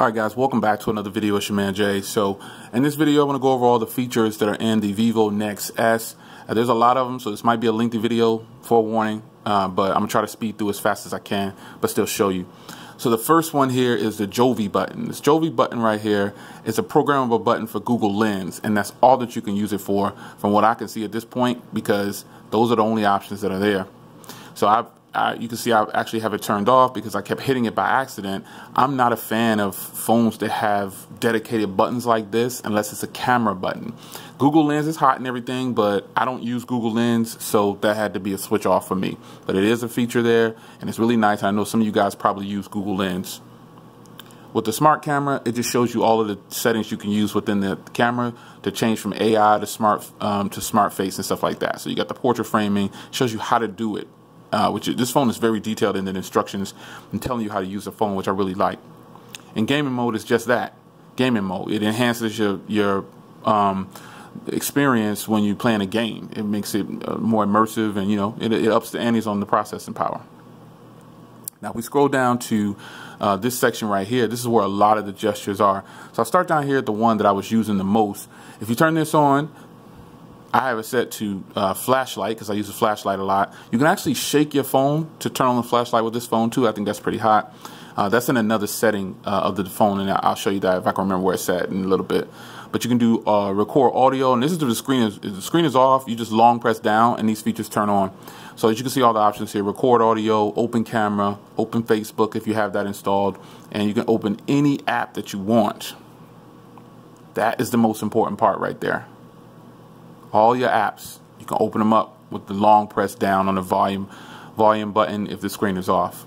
Alright guys, welcome back to another video. It's your man Jay. So in this video I'm going to go over all the features that are in the Vivo Nex S. There's a lot of them, so this might be a lengthy video, forewarning, but I'm going to try to speed through as fast as I can, but still show you. So the first one here is the Jovi Button. This Jovi Button right here is a programmable button for Google Lens, and that's all that you can use it for from what I can see at this point, because those are the only options that are there. So you can see I actually have it turned off because I kept hitting it by accident. I'm not a fan of phones that have dedicated buttons like this unless it's a camera button. Google Lens is hot and everything, but I don't use Google Lens, so that had to be a switch off for me. But it is a feature there, and it's really nice. I know some of you guys probably use Google Lens. With the smart camera, it just shows you all of the settings you can use within the camera to change from AI to smart face and stuff like that. So you got the portrait framing, shows you how to do it. This phone is very detailed in the instructions and telling you how to use the phone, which I really like. And gaming mode is just that, gaming mode. It enhances your experience when you're playing a game. It makes it more immersive, and it ups the antes on the processing power. Now if we scroll down to this section right here, this is where a lot of the gestures are. So I'll start down here at the one that I was using the most. If you turn this on, I have it set to flashlight because I use a flashlight a lot. You can actually shake your phone to turn on the flashlight with this phone too. I think that's pretty hot. That's in another setting of the phone, and I'll show you that if I can remember where it's at in a little bit. But you can do record audio, and this is the screen. The screen is off. You just long press down, and these features turn on. So as you can see, all the options here: record audio, open camera, open Facebook if you have that installed, and you can open any app that you want. That is the most important part right there. All your apps, you can open them up with the long press down on the volume button if the screen is off.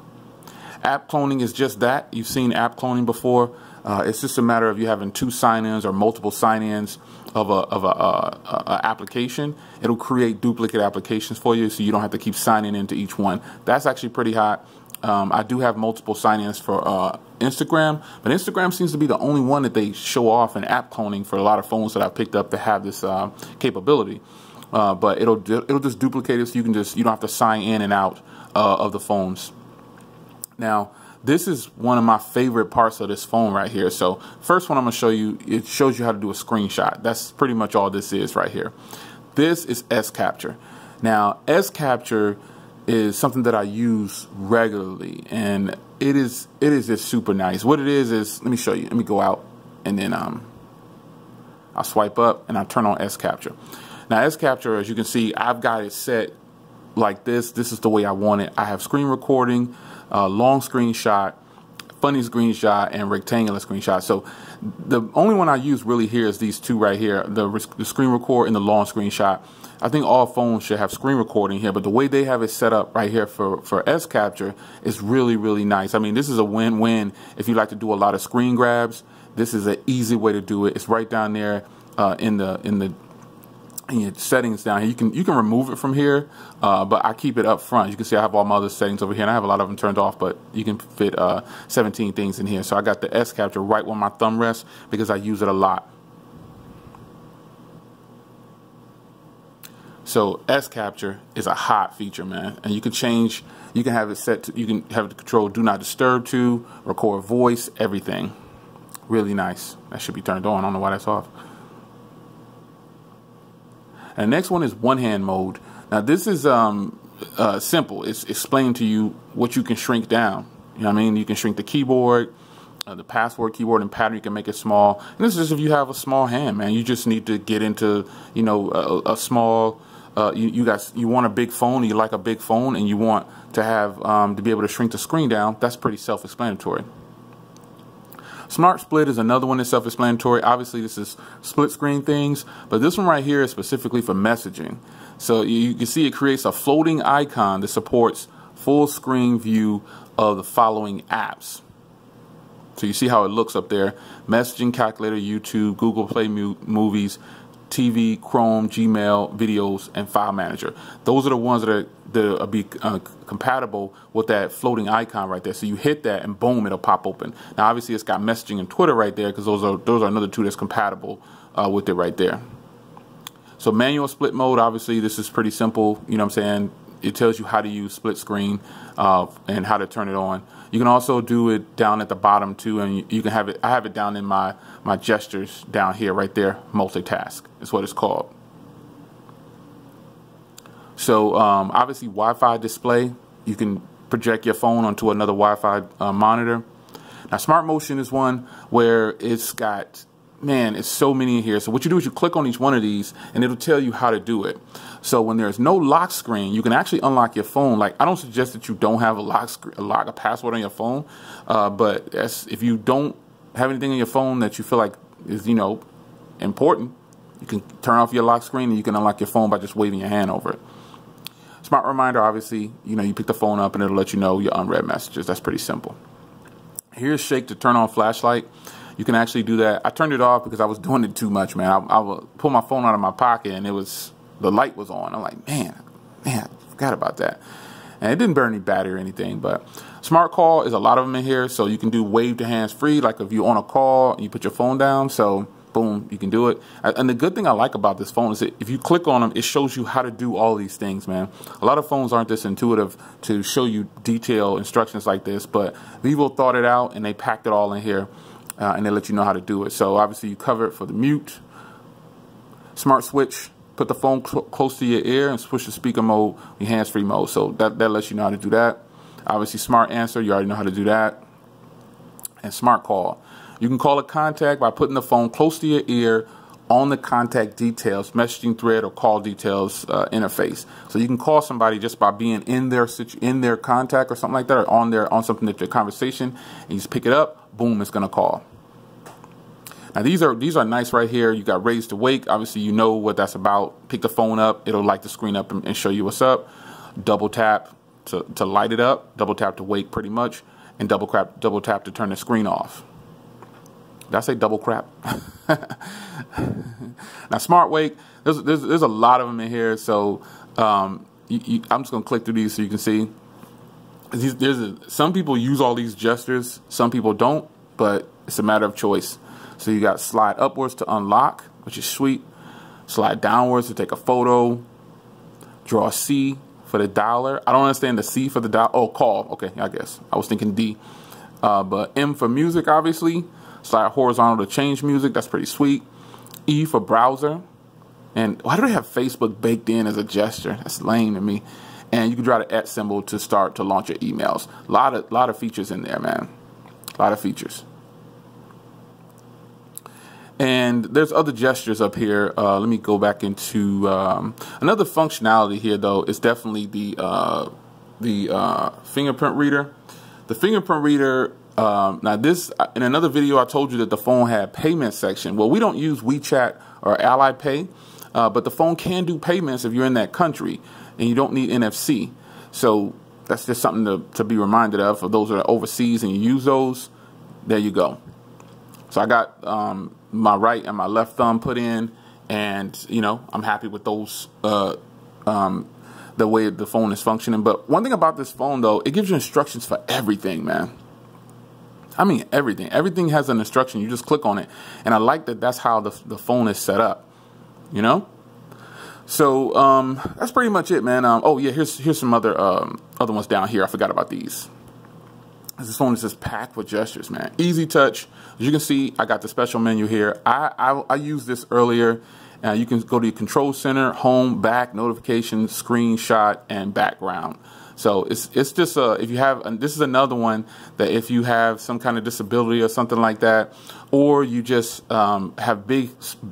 App cloning is just that. You've seen app cloning before. It's just a matter of you having two sign-ins or multiple sign-ins of a application. It'll create duplicate applications for you, so you don't have to keep signing into each one. That's actually pretty hot. I do have multiple sign-ins for Instagram, but Instagram seems to be the only one that they show off in app cloning for a lot of phones that I've picked up to have this capability. But it'll just duplicate it, so you don't have to sign in and out of the phones. Now, this is one of my favorite parts of this phone right here. So first one I'm going to show you, it shows you how to do a screenshot. That's pretty much all this is right here. This is S Capture. Now, S Capture is something that I use regularly, and it is just super nice. What it is, let me show you. Let me go out, and then I'll swipe up and I turn on S Capture. Now S Capture, as you can see, I've got it set like this. This is the way I want it. I have screen recording, long screenshot, funny screenshot, and rectangular screenshot. So the only one I use really here is these two right here, the screen record and the long screenshot. I think all phones should have screen recording here, but the way they have it set up right here for S Capture is really, really nice. I mean, this is a win-win if you like to do a lot of screen grabs. This is an easy way to do it. It's right down there in your settings down here. You can remove it from here, but I keep it up front. You can see I have all my other settings over here, and I have a lot of them turned off, but you can fit 17 things in here. So I got the S Capture right where my thumb rests because I use it a lot. So S Capture is a hot feature, man, and you can have it set to, you can have it control do not disturb to, record voice, everything. Really nice. That should be turned on. I don't know why that's off. And the next one is one hand mode. Now this is simple. It's explaining to you what you can shrink down. You know what I mean? You can shrink the keyboard, the password keyboard and pattern. You can make it small. And this is just if you have a small hand, man. You just need to get into a small. You want a big phone. You like a big phone, and you want to have to be able to shrink the screen down. That's pretty self-explanatory. Smart Split is another one that's self-explanatory. Obviously, this is split screen things, but this one right here is specifically for messaging. So you can see it creates a floating icon that supports full screen view of the following apps. So you see how it looks up there: messaging, calculator, YouTube, Google Play Movies, TV, Chrome, Gmail, videos, and file manager. Those are the ones that are be compatible with that floating icon right there. So you hit that and boom, it'll pop open. Now obviously it's got messaging and Twitter right there because those are another two that's compatible with it right there. So manual split mode, obviously this is pretty simple. You know what I'm saying? it tells you how to use split screen and how to turn it on. You can also do it down at the bottom too, and you can have it. I have it down in my gestures down here, right there. Multitask is what it's called. So obviously Wi-Fi display. You can project your phone onto another Wi-Fi monitor. Now Smart Motion is one where it's got, man, it's so many in here. So what you do is you click on each one of these and it'll tell you how to do it. So when there's no lock screen, you can actually unlock your phone. Like, I don't suggest that you don't have a password on your phone, but if you don't have anything on your phone that you feel like is, you know, important, you can turn off your lock screen and you can unlock your phone by just waving your hand over it. Smart reminder, obviously, you know, you pick the phone up and it'll let you know your unread messages. That's pretty simple. Here's shake to turn on flashlight. You can actually do that. I turned it off because I was doing it too much, man. I would pull my phone out of my pocket and the light was on. I'm like, man, I forgot about that. And it didn't burn any battery or anything. But smart call is a lot of them in here. So you can do wave to hands free, like if you're on a call and you put your phone down. So boom, you can do it. And the good thing I like about this phone is that if you click on them, it shows you how to do all these things, man. A lot of phones aren't this intuitive to show you detailed instructions like this, but Vivo thought it out and they packed it all in here and they let you know how to do it. So obviously you cover it for the mute, smart switch, put the phone close to your ear and switch to speaker mode, your hands-free mode. So that lets you know how to do that. Obviously smart answer, you already know how to do that. And smart call. You can call a contact by putting the phone close to your ear on the contact details, messaging thread, or call details interface. So you can call somebody just by being in their contact or something like that, or on something that your conversation, and you just pick it up, boom, it's gonna call. Now these are nice right here. You got raise to wake. Obviously you know what that's about. Pick the phone up, it'll light the screen up and show you what's up. Double tap to light it up. Double tap to wake, pretty much, and double tap to turn the screen off. Did I say double crap? Now, smart wake, there's a lot of them in here. So I'm just going to click through these so you can see. Some people use all these gestures. Some people don't, but it's a matter of choice. So you got slide upwards to unlock, which is sweet. Slide downwards to take a photo. Draw C for the dialer. I don't understand the C for the dial. Oh, call. Okay, I guess. I was thinking D. But M for music, obviously. Slide horizontal to change music. That's pretty sweet. E for browser. And why do they have Facebook baked in as a gesture? That's lame to me. And you can draw the @ symbol to start to launch your emails. A lot of features in there, man. A lot of features. And there's other gestures up here. Let me go back into another functionality here, though. Is definitely the fingerprint reader. The fingerprint reader. Now this, in another video, I told you that the phone had payment section. Well, we don't use WeChat or Ally Pay, but the phone can do payments if you're in that country and you don't need NFC. So that's just something to be reminded of for those that are overseas and you use those. There you go. So I got my right and my left thumb put in, and you know, I'm happy with those. The way the phone is functioning. But one thing about this phone, though, it gives you instructions for everything, man. I mean, everything. Everything has an instruction. You just click on it. And I like that that's how the phone is set up, you know? So that's pretty much it, man. Oh, yeah, here's some other ones down here. I forgot about these. This phone is just packed with gestures, man. Easy touch. As you can see, I got the special menu here. I used this earlier. You can go to your control center, home, back, notifications, screenshot, and background. So it's just if you have, and this is another one that if you have some kind of disability or something like that, or you just have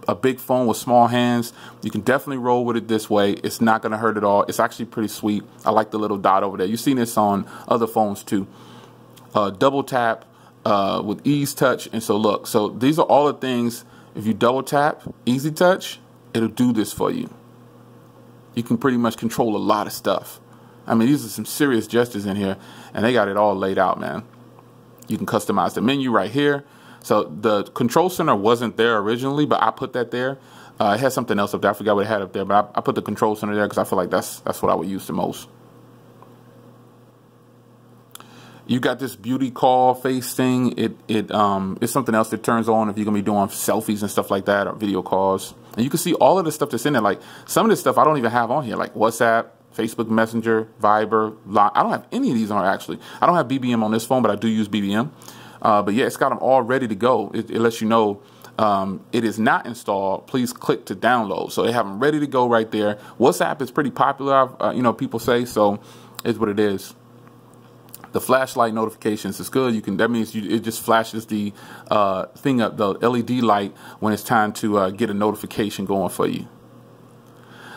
a big phone with small hands, you can definitely roll with it this way. It's not going to hurt at all. It's actually pretty sweet. I like the little dot over there. You've seen this on other phones too. Double tap with ease touch, and so look. So these are all the things. If you double tap, easy touch, it'll do this for you. You can pretty much control a lot of stuff. I mean, these are some serious gestures in here, and they got it all laid out, man. You can customize the menu right here. So the control center wasn't there originally, but I put that there. It had something else up there. I forgot what it had up there, but I put the control center there because I feel like that's what I would use the most. You got this beauty call face thing. It's something else that turns on if you're gonna be doing selfies and stuff like that, or video calls. And you can see all of the stuff that's in there. Like some of this stuff I don't even have on here, like WhatsApp, Facebook Messenger, Viber, Line. I don't have any of these on actually. I don't have BBM on this phone, but I do use BBM. But yeah, it's got them all ready to go. It lets you know it is not installed. Please click to download. So they have them ready to go right there. WhatsApp is pretty popular, you know, people say, so it's what it is. The flashlight notifications is good. You can, that means it just flashes the thing up, the LED light, when it's time to get a notification going for you.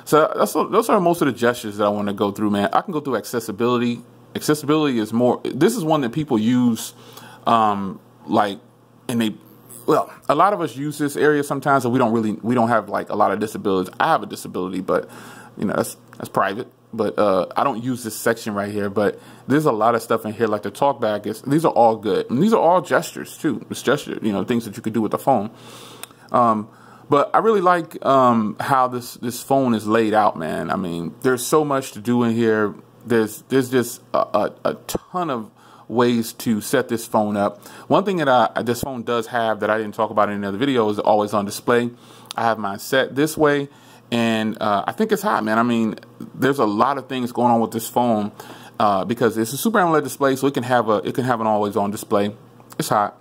So those are most of the gestures that I want to go through, man. I can go through accessibility. Accessibility is more, this is one that people use, like, and they, well, a lot of us use this area sometimes, and we don't have like a lot of disabilities. I have a disability, but you know, that's private. But I don't use this section right here, but there's a lot of stuff in here, like the talkback these are all good. And these are all gestures too. It's gesture, you know, things that you could do with the phone. But I really like how this phone is laid out, man. I mean, there's so much to do in here. There's just a ton of ways to set this phone up. One thing that this phone does have that I didn't talk about in the other video is always on display. I have mine set this way. And I think it's hot, man. I mean, there's a lot of things going on with this phone because it's a Super AMOLED display, so it can have an always on display. It's hot.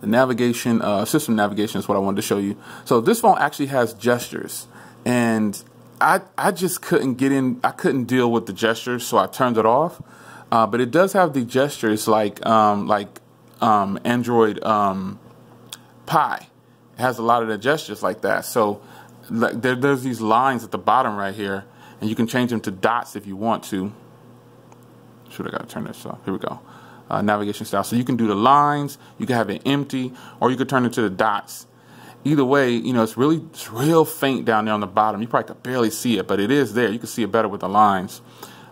The navigation, system navigation is what I wanted to show you. So this phone actually has gestures, and I just couldn't get in. I couldn't deal with the gestures, so I turned it off. But it does have the gestures like Android Pie. It has a lot of the gestures like that. So there's these lines at the bottom right here, and you can change them to dots if you want to. Should I gotta turn this off? Here we go. Navigation style. So you can do the lines, you can have it empty, or you can turn it to the dots. Either way, you know, it's real faint down there on the bottom. You probably could barely see it, but it is there. You can see it better with the lines.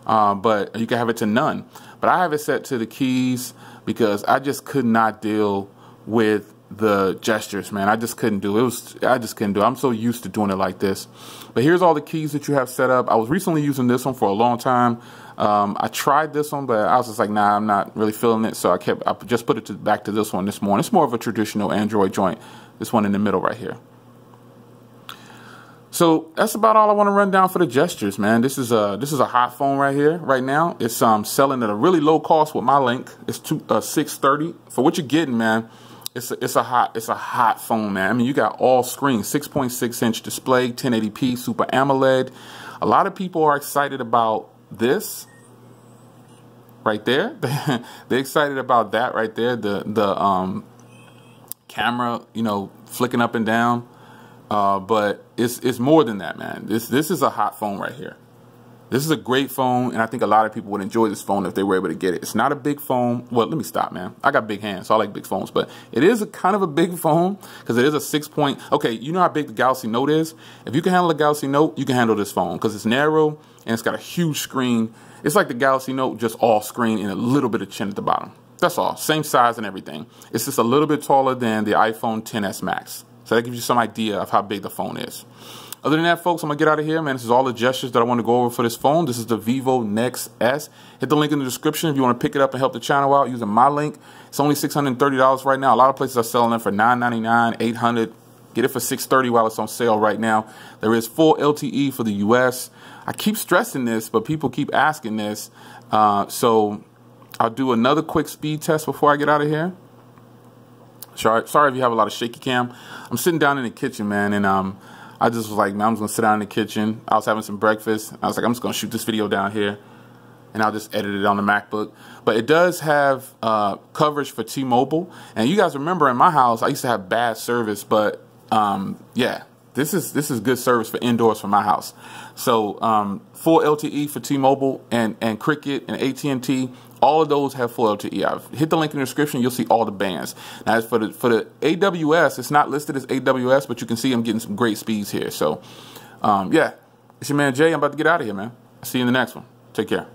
But you can have it to none. But I have it set to the keys because I just could not deal with the gestures, man. I just couldn't do it. I just couldn't do it. I'm so used to doing it like this. But here's all the keys that you have set up. I was recently using this one for a long time. I tried this one, but I was just like, nah, I'm not really feeling it. So I just put it back to this one this morning. It's more of a traditional Android joint. This one in the middle right here. So that's about all I want to run down for the gestures, man. This is a hot phone right here, right now. It's selling at a really low cost with my link. It's $630 for what you're getting, man. It's a hot phone, man. I mean, you got all screens, 6.6-inch display, 1080p, Super AMOLED. A lot of people are excited about this right there. They're excited about that right there. The camera, you know, flicking up and down. But it's more than that, man. This is a hot phone right here. This is a great phone, and I think a lot of people would enjoy this phone if they were able to get it. It's not a big phone. Well, let me stop, man. I got big hands, so I like big phones. But it is kind of a big phone because it is a 6 Okay, you know how big the Galaxy Note is? If you can handle a Galaxy Note, you can handle this phone because it's narrow and it's got a huge screen. It's like the Galaxy Note, just all screen and a little bit of chin at the bottom. That's all. Same size and everything. It's just a little bit taller than the iPhone XS Max. So that gives you some idea of how big the phone is. Other than that, folks, I'm going to get out of here, man. This is all the gestures that I want to go over for this phone. This is the Vivo Nex S. Hit the link in the description if you want to pick it up and help the channel out using my link. It's only $630 right now. A lot of places are selling it for $999, $800. Get it for $630 while it's on sale right now. There is full LTE for the US. I keep stressing this, but people keep asking this. So I'll do another quick speed test before I get out of here. Sorry if you have a lot of shaky cam. I'm sitting down in the kitchen, man, and I just was like, man, I'm just going to sit down in the kitchen. I was having some breakfast. I was like, I'm just going to shoot this video down here, and I'll just edit it on the MacBook. But it does have coverage for T-Mobile. And you guys remember in my house, I used to have bad service, but yeah, this is good service for indoors for my house. So full LTE for T-Mobile and Cricket and AT&T. All of those have full LTE. I've hit the link in the description. You'll see all the bands. Now, as for the AWS, it's not listed as AWS, but you can see I'm getting some great speeds here. So, yeah, it's your man Jay. I'm about to get out of here, man. I'll see you in the next one. Take care.